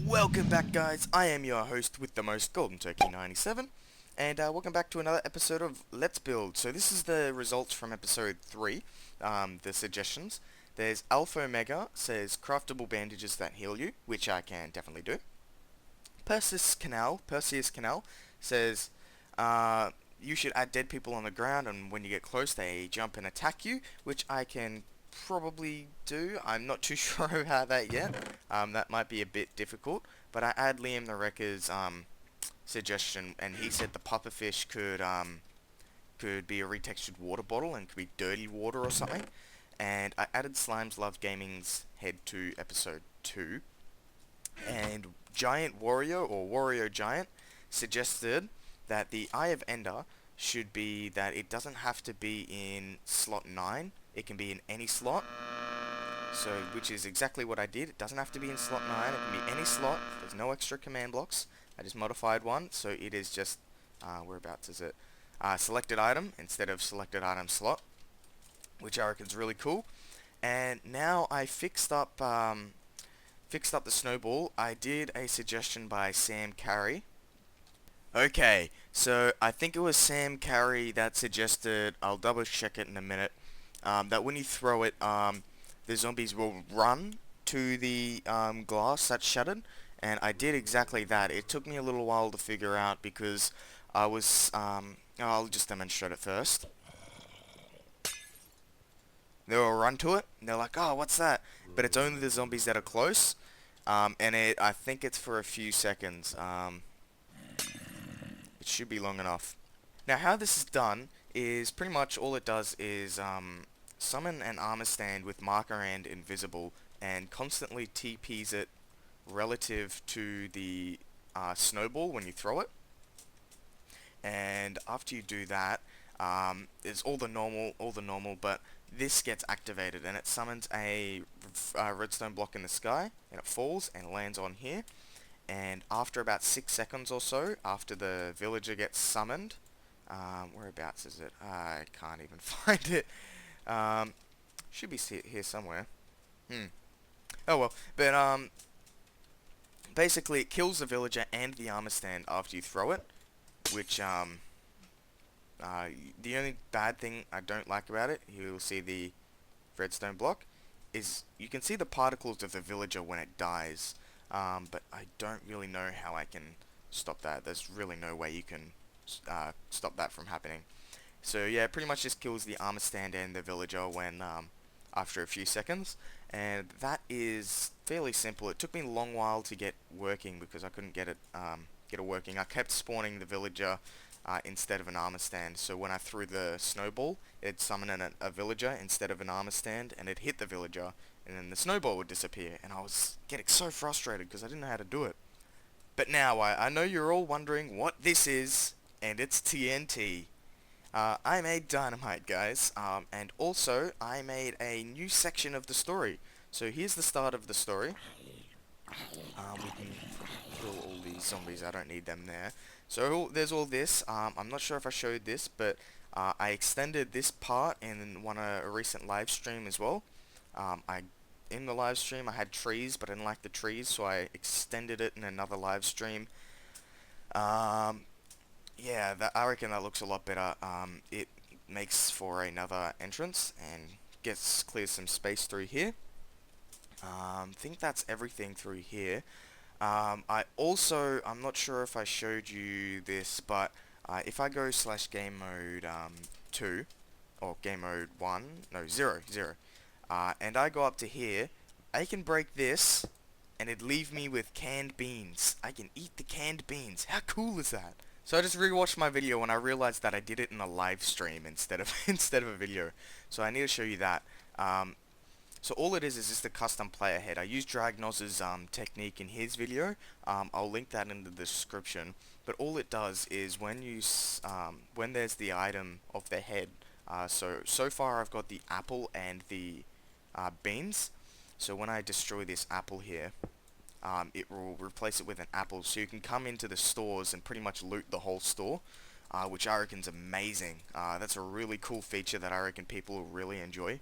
Welcome back, guys. I am your host with the most, Golden Turkey 97, and welcome back to another episode of Let's Build. So this is the results from episode 3, the suggestions. There's Alpha Omega, says craftable bandages that heal you, which I can definitely do. Perseus Canal says you should add dead people on the ground, and when you get close they jump and attack you, which I can probably do. I'm not too sure about that yet. That might be a bit difficult, but I add Liam the Wrecker's suggestion, and he said the pufferfish could be a retextured water bottle and could be dirty water or something. And I added Slimes Love Gaming's head to episode 2. And Giant Wario, or Wario Giant, suggested that the Eye of Ender should be that it doesn't have to be in slot 9. It can be in any slot. So, which is exactly what I did. It doesn't have to be in slot 9. It can be any slot. There's no extra command blocks. I just modified one, so it is just, whereabouts is it? Selected item instead of selected item slot, which I reckon is really cool. And now I fixed up the snowball. I did a suggestion by Sam Carey. Okay, so I think it was Sam Carey that suggested, I'll double check it in a minute, that when you throw it, the zombies will run to the glass that's shattered, and I did exactly that. It took me a little while to figure out because I was, I'll just demonstrate it first. They'll run to it, and they're like, oh, what's that? But it's only the zombies that are close, and I think it's for a few seconds. It should be long enough. Now, how this is done is pretty much all it does is summon an armor stand with marker and invisible, and constantly TPs it relative to the snowball when you throw it. And after you do that, it's all the normal, but this gets activated and it summons a redstone block in the sky, and it falls and lands on here. And after about 6 seconds or so, after the villager gets summoned, whereabouts is it? I can't even find it. Should be here somewhere. Oh well, but basically it kills the villager and the armor stand after you throw it, which the only bad thing I don't like about it, you'll see the redstone block, is you can see the particles of the villager when it dies. But I don't really know how I can stop that. There's really no way you can stop that from happening. So yeah, it pretty much just kills the armor stand and the villager when after a few seconds, and that is fairly simple. It took me a long while to get working because I couldn't get it working. I kept spawning the villager instead of an armor stand. So when I threw the snowball, it'd summon a villager instead of an armor stand, and it hit the villager, and then the snowball would disappear, and I was getting so frustrated because I didn't know how to do it. But now I know you're all wondering what this is, and it's TNT. I made dynamite, guys, and also I made a new section of the story. So here's the start of the story. We can kill all these zombies, I don't need them there. So there's all this. I'm not sure if I showed this, but I extended this part in a recent live stream as well. In the live stream I had trees, but I didn't like the trees, so I extended it in another live stream. Yeah, I reckon that looks a lot better. It makes for another entrance and clears some space through here. Think that's everything through here. I'm not sure if I showed you this, but if I go /game mode 2, or game mode 1, no, 0, and I go up to here, I can break this, and it'd leave me with canned beans. I can eat the canned beans. How cool is that? So I just rewatched my video and I realized that I did it in a live stream instead of a video. So I need to show you that. So all it is just a custom player head. I used Dragnoz's technique in his video. I'll link that in the description. But all it does is when there's the item of the head. So far I've got the apple and the beans. So when I destroy this apple here, it will replace it with an apple. So you can come into the stores and pretty much loot the whole store, which I reckon's amazing. That's a really cool feature that I reckon people will really enjoy.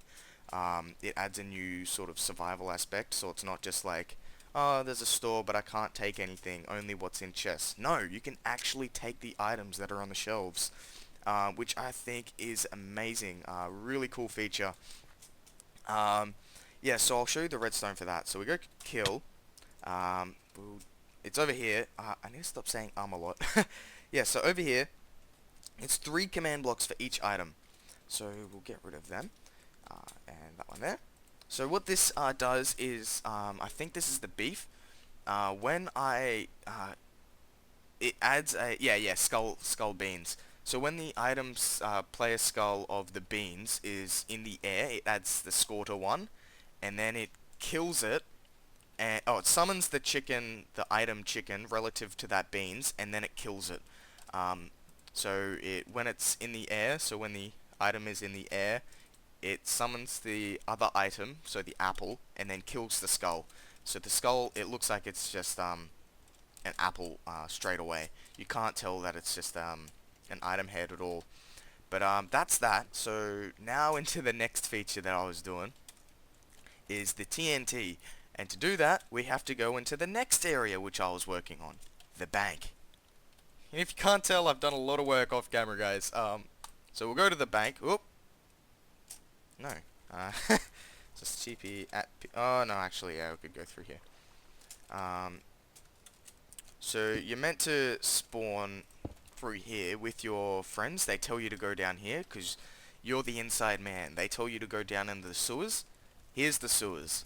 It adds a new sort of survival aspect, so it's not just like, oh, there's a store, but I can't take anything, only what's in chests. No, you can actually take the items that are on the shelves, which I think is amazing. Really cool feature. Yeah, so I'll show you the redstone for that. So we go kill. It's over here. I need to stop saying a lot. Yeah, so over here, it's 3 command blocks for each item. So we'll get rid of them. And that one there. So what this does is, I think this is the beef. When I, it adds a, yeah, skull beans. So when the items player skull of the beans is in the air, it adds the score to 1, and then it kills it, and it summons the chicken, the item chicken, relative to that beans, and then it kills it. So when it's in the air, so when the item is in the air, it summons the other item, so the apple, and then kills the skull. So the skull, it looks like it's just an apple straight away. You can't tell that it's just an item head at all. But that's that. So now into the next feature that I was doing is the TNT. And to do that, we have to go into the next area which I was working on, the bank. And if you can't tell, I've done a lot of work off camera, guys. So we'll go to the bank. Oop. No. Just TP at... Oh, no, actually, yeah, we could go through here. So you're meant to spawn through here with your friends. They tell you to go down here because you're the inside man. They tell you to go down into the sewers. Here's the sewers.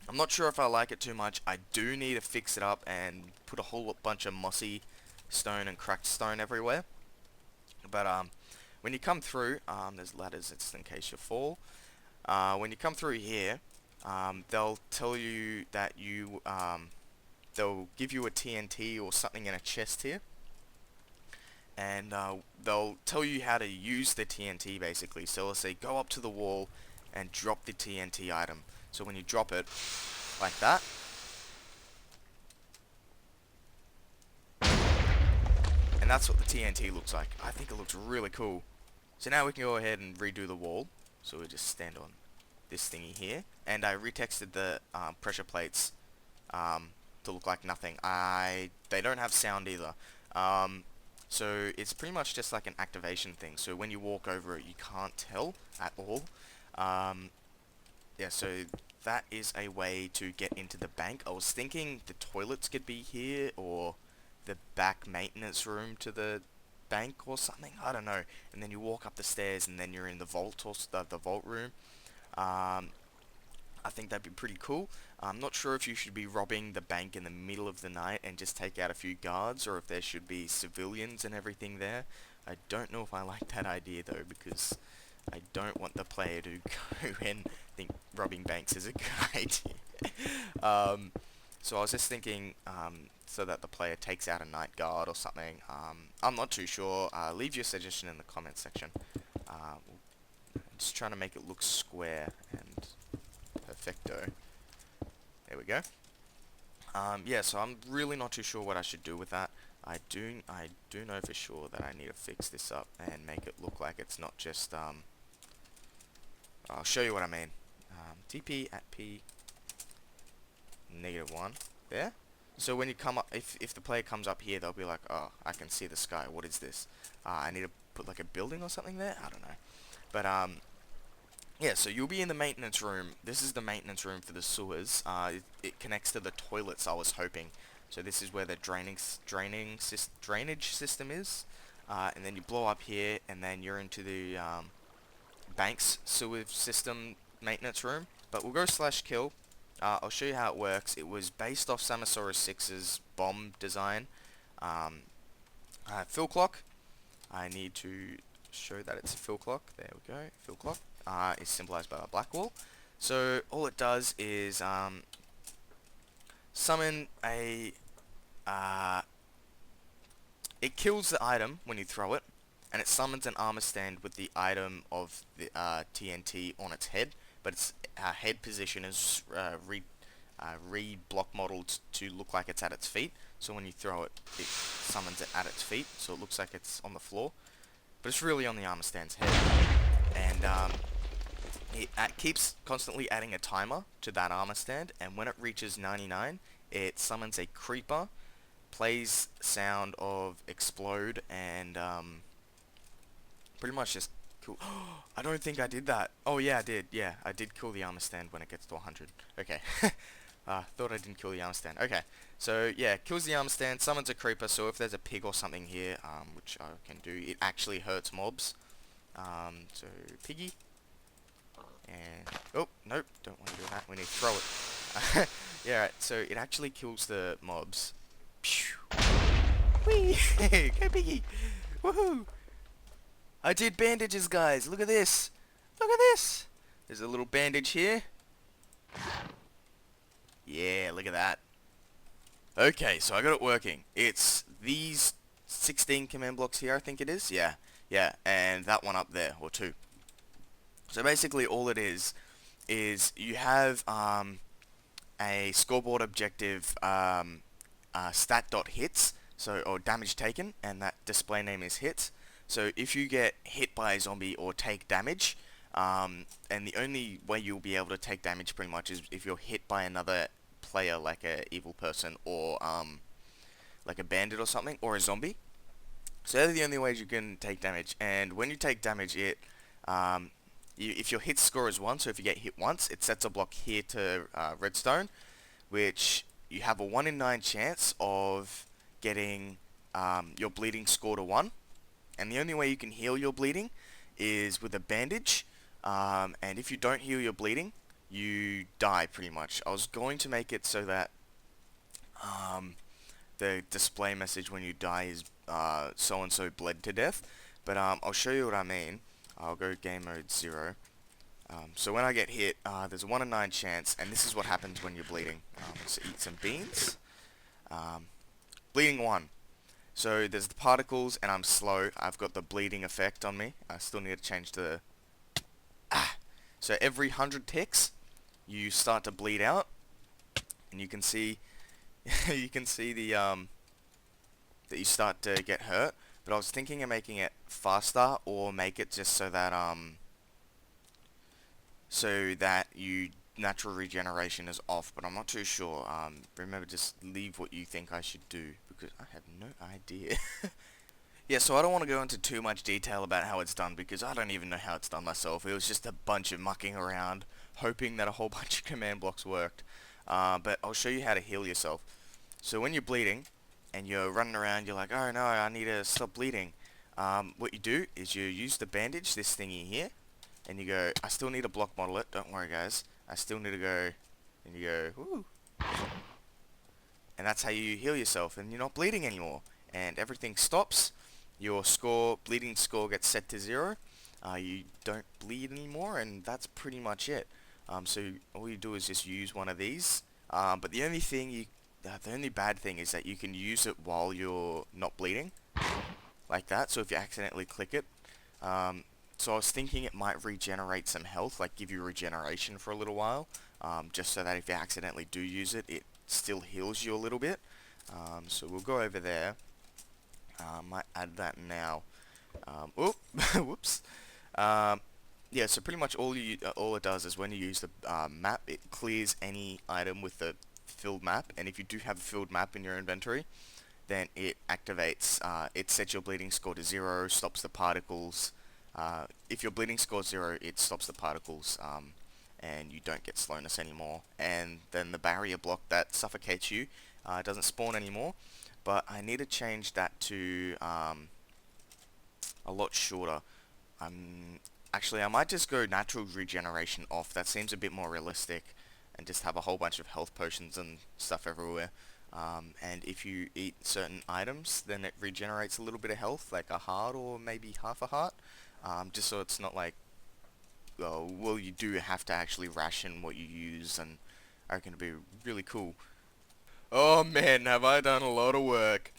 I'm not sure if I like it too much. I do need to fix it up and put a whole bunch of mossy stone and cracked stone everywhere. But when you come through, there's ladders, it's in case you fall. When you come through here, they'll tell you that they'll give you a TNT or something in a chest here. And they'll tell you how to use the TNT basically. So they'll say go up to the wall and drop the TNT item. So when you drop it, like that, and that's what the TNT looks like. I think it looks really cool. So now we can go ahead and redo the wall. So we just stand on this thingy here, and I retexted the pressure plates to look like nothing. They don't have sound either. So it's pretty much just like an activation thing. So when you walk over it, you can't tell at all. Yeah, so that is a way to get into the bank. I was thinking the toilets could be here, or the back maintenance room to the bank or something. I don't know. And then you walk up the stairs, and then you're in the vault or the vault room. I think that'd be pretty cool. I'm not sure if you should be robbing the bank in the middle of the night and just take out a few guards, or if there should be civilians and everything there. I don't know if I like that idea though, because I don't want the player to go and think robbing banks is a good idea. So I was just thinking, so that the player takes out a night guard or something. I'm not too sure. Leave your suggestion in the comment section. I'm just trying to make it look square and perfecto. There we go. Yeah, so I'm really not too sure what I should do with that. I do know for sure that I need to fix this up and make it look like it's not just I'll show you what I mean. TP at P -1 there. So when you come up, if the player comes up here, they'll be like, oh, I can see the sky. What is this? I need to put like a building or something there. I don't know. But yeah, so you'll be in the maintenance room. This is the maintenance room for the sewers. It connects to the toilets, I was hoping. So this is where the drainage system is. And then you blow up here, and then you're into the Banks sewer system maintenance room. But we'll go /kill. I'll show you how it works. It was based off Samosaurus 6's bomb design. Fill clock. I need to show that it's a fill clock. There we go. Fill clock is symbolized by a black wall. So all it does is summon a... it kills the item when you throw it, and it summons an armor stand with the item of the TNT on its head, but its head position is re-block modeled to look like it's at its feet. So when you throw it, it summons it at its feet, so it looks like it's on the floor, but it's really on the armor stand's head. And it keeps constantly adding a timer to that armor stand, and when it reaches 99, it summons a creeper, plays sound of explode, and pretty much just cool. I don't think I did that. Oh yeah, I did. Yeah, I did kill the armor stand when it gets to 100. Okay. Thought I didn't kill the armor stand. Okay. So yeah, kills the armor stand, summons a creeper. So if there's a pig or something here, which I can do, it actually hurts mobs. So piggy. And oh nope, don't want to do that. We need to throw it. Yeah, right, so it actually kills the mobs. Pew. Whee! Go piggy! Woohoo! I did bandages, guys. Look at this. Look at this. There's a little bandage here. Yeah, look at that. Okay, so I got it working. It's these 16 command blocks here, I think it is. Yeah, yeah, and that one up there, or two. So basically all it is you have a scoreboard objective stat.hits, so or damage taken, and that display name is hits. So if you get hit by a zombie or take damage, and the only way you'll be able to take damage pretty much is if you're hit by another player, like a evil person or like a bandit or something, or a zombie. So they're the only ways you can take damage. And when you take damage, if your hit score is 1, so if you get hit once, it sets a block here to redstone, which you have a 1 in 9 chance of getting your bleeding score to 1. And the only way you can heal your bleeding is with a bandage. And if you don't heal your bleeding, you die pretty much. I was going to make it so that the display message when you die is so-and-so bled to death. But I'll show you what I mean. I'll go game mode 0. So when I get hit, there's a 1 in 9 chance, and this is what happens when you're bleeding. Let's eat some beans. Bleeding 1. So there's the particles, and I'm slow. I've got the bleeding effect on me. I still need to change the... So every 100 ticks, you start to bleed out, and you can see, you can see the that you start to get hurt. But I was thinking of making it faster, or make it just so that you natural regeneration is off, but I'm not too sure. Remember, just leave what you think I should do, because I have no idea. Yeah, so I don't want to go into too much detail about how it's done, because I don't even know how it's done myself. It was just a bunch of mucking around, hoping that a whole bunch of command blocks worked. But I'll show you how to heal yourself. So when you're bleeding, and you're running around, you're like, oh no, I need to stop bleeding. What you do is you use the bandage, this thingy here, and you go, I still need to block model it, don't worry guys. I still need to go, and you go, woo. And that's how you heal yourself, and you're not bleeding anymore. And everything stops, your score, bleeding score gets set to 0. You don't bleed anymore, and that's pretty much it. So all you do is just use one of these. But the only bad thing is that you can use it while you're not bleeding, like that. So if you accidentally click it, so I was thinking it might regenerate some health, like give you regeneration for a little while, just so that if you accidentally do use it, it still heals you a little bit. So we'll go over there. Might add that now. Whoops. Yeah, so pretty much all it does is when you use the map, it clears any item with the filled map, and if you do have a filled map in your inventory, then it activates, it sets your bleeding score to 0, stops the particles. If your bleeding score is 0, it stops the particles, and you don't get slowness anymore. And then the barrier block that suffocates you doesn't spawn anymore, but I need to change that to a lot shorter. Actually, I might just go natural regeneration off. That seems a bit more realistic, and just have a whole bunch of health potions and stuff everywhere. And if you eat certain items, then it regenerates a little bit of health, like a heart or maybe half a heart. Just so it's not like, well, you do have to actually ration what you use, and I reckon it'd be really cool. Oh man, have I done a lot of work.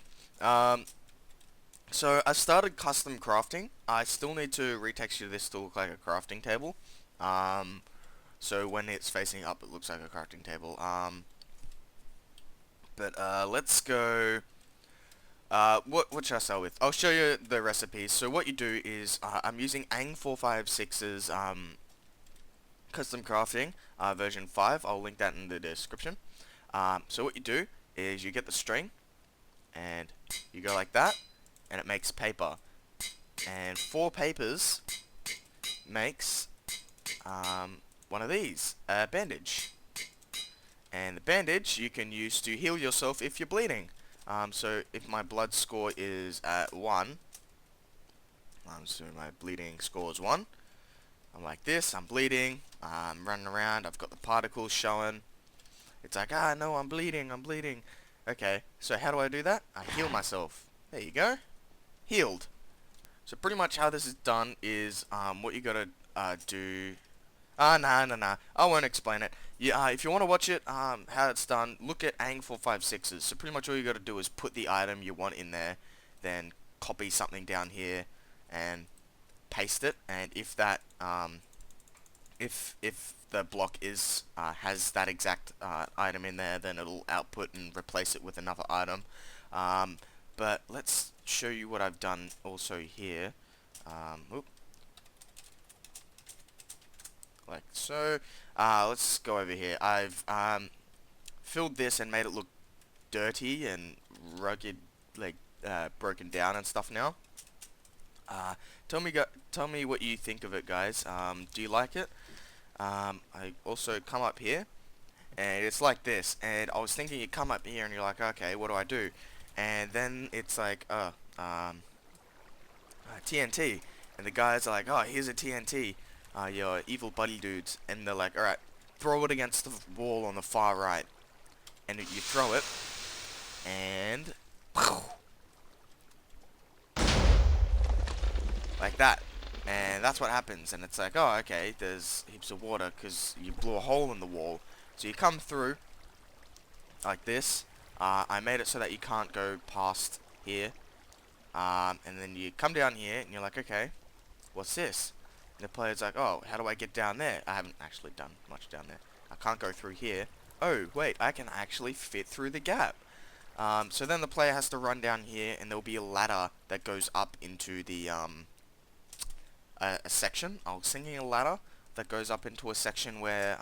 So I started custom crafting. I still need to retexture this to look like a crafting table. So when it's facing up, it looks like a crafting table. Let's go. What should I start with? I'll show you the recipes. So what you do is, I'm using Ang456's Custom Crafting version 5. I'll link that in the description. So what you do is you get the string and you go like that, and it makes paper. And 4 papers makes one of these, a bandage. And the bandage you can use to heal yourself if you're bleeding. So if my blood score is at 1, so my bleeding score is 1, I'm like this, I'm bleeding, I'm running around, I've got the particles showing. It's like, ah, no, I'm bleeding. Okay, so how do I do that? I heal myself. There you go. Healed. So pretty much how this is done is, what you gotta do... nah. I won't explain it. Yeah, if you want to watch it, how it's done, look at Ang456s. So pretty much all you gotta do is put the item you want in there, then copy something down here, and paste it. And if that, if the block is has that exact item in there, then it'll output and replace it with another item. But let's show you what I've done also here. Like so. Let's go over here. I've filled this and made it look dirty and rugged, like broken down and stuff now. Tell me what you think of it, guys. Do you like it? I also come up here, and it's like this. And I was thinking you come up here and you're like, okay, what do I do? And then it's like, TNT. And the guys are like, oh, here's a TNT. Your evil buddy dudes. And they're like, alright, throw it against the wall on the far right. And you throw it, and like that. And that's what happens. And it's like, oh, okay, there's heaps of water because you blew a hole in the wall. So you come through like this. I made it so that you can't go past here. And then you come down here and you're like, okay, what's this? And the player's like, oh, how do I get down there? I haven't actually done much down there. I can't go through here. Oh, wait, I can actually fit through the gap. So then the player has to run down here, and there'll be a ladder that goes up into the, a section. I was thinking a ladder that goes up into a section where,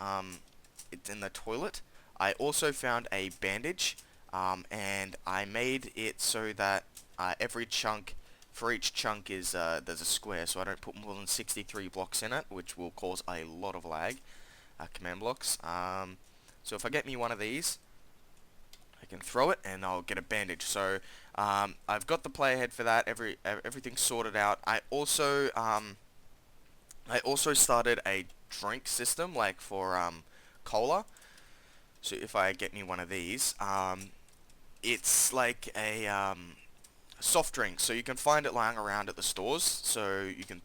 it's in the toilet. I also found a bandage, and I made it so that, every chunk, for each chunk is, there's a square, so I don't put more than 63 blocks in it, which will cause a lot of lag, command blocks. So if I get me one of these, I can throw it and I'll get a bandage. So I've got the player head for that. Everything's sorted out. I also started a drink system, like for cola. So if I get me one of these, it's like a soft drink. So you can find it lying around at the stores. So you can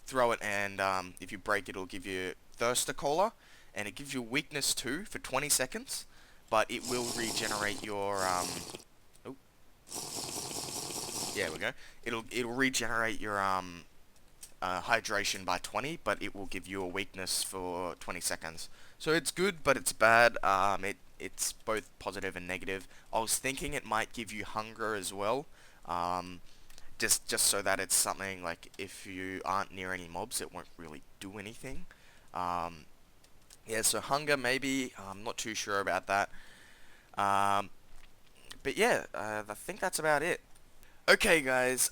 throw it, and if you break it, it'll give you Thirster Cola. And it gives you weakness 2 for 20 seconds, but it will regenerate your, oh, yeah, we go. It'll regenerate your, hydration by 20, but it will give you a weakness for 20 seconds. So it's good, but it's bad. It's both positive and negative. I was thinking it might give you hunger as well, just so that it's something like if you aren't near any mobs, it won't really do anything. Yeah, so hunger maybe, I'm not too sure about that. But yeah, I think that's about it. Okay guys,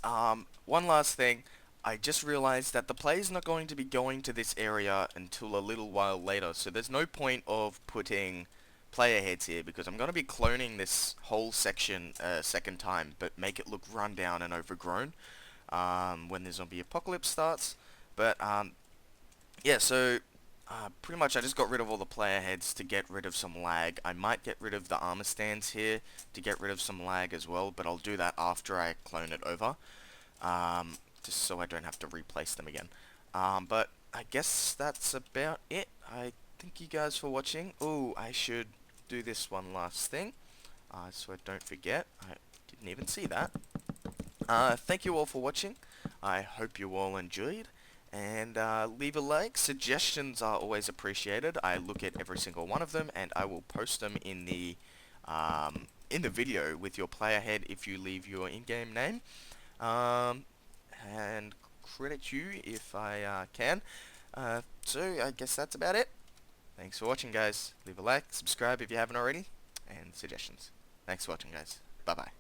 one last thing. I just realized that the player's not going to be going to this area until a little while later, so there's no point of putting player heads here, because I'm going to be cloning this whole section a second time, but make it look run down and overgrown when the zombie apocalypse starts. But yeah, so pretty much I just got rid of all the player heads to get rid of some lag. I might get rid of the armor stands here to get rid of some lag as well, but I'll do that after I clone it over, just so I don't have to replace them again. But I guess that's about it. I thank you guys for watching. Oh, I should do this one last thing, so I don't forget. I didn't even see that. Thank you all for watching. I hope you all enjoyed. And leave a like. Suggestions are always appreciated. I look at every single one of them, and I will post them in the video with your player head if you leave your in-game name, and credit you if I can. So I guess that's about it. Thanks for watching, guys. Leave a like, subscribe if you haven't already, and suggestions. Thanks for watching, guys. Bye bye.